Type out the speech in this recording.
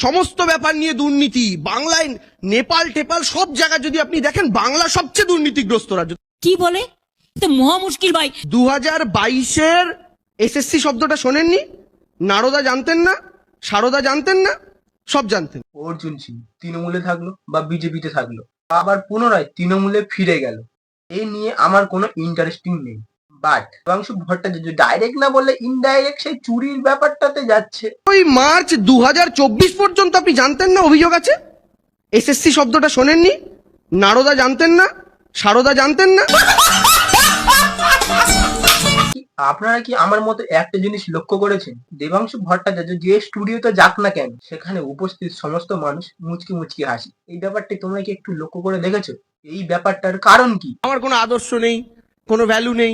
সমস্ত ব্যাপার নিয়ে দুর্নীতি। বাংলায় নেপাল টেপাল সব জায়গায় যদি আপনি দেখেন, বাংলা সবচেয়ে দুর্নীতিগ্রস্ত রাজ্য। কি বলে? তো মহা মুশকিল ভাই। 2022-এর এসএসসি শব্দটা শোনেননি? নারদা জানতেন না, সারদা জানতেন না, সব জানতেন। অর্জুন সিং তৃণমূলে থাকলো বা বিজেপিতে থাকলো, আবার পুনরায় তৃণমূলে ফিরে গেল, এই নিয়ে আমার কোনো ইন্টারেস্টিং নেই। বাট দেবাংশু ভট্টাচার্য ডাইরেক্ট না বললে ইনডাইরেক্ট সেই চুরির ব্যাপারটাতে যাচ্ছে। ওই মার্চ 2024 পর্যন্ত আপনি জানতেন না অভিযোগ আছে? এসএসসি শব্দটা শোনেননি? নারদা জানতেন না, সারদা জানতেন না। আপনারা কি আমার মতো একটা জিনিস লক্ষ্য করেছেন? দেবাংশু ভট্টাচার্য যে স্টুডিওতে যাক না কেন, সেখানে উপস্থিত সমস্ত মানুষ মুচকি মুচকি হাসি। এই ব্যাপারটি তোমরা কি একটু লক্ষ্য করে দেখেছো? এই ব্যাপারটার কারণ কি? আমার কোনো আদর্শ নেই, কোনো ভ্যালু নেই।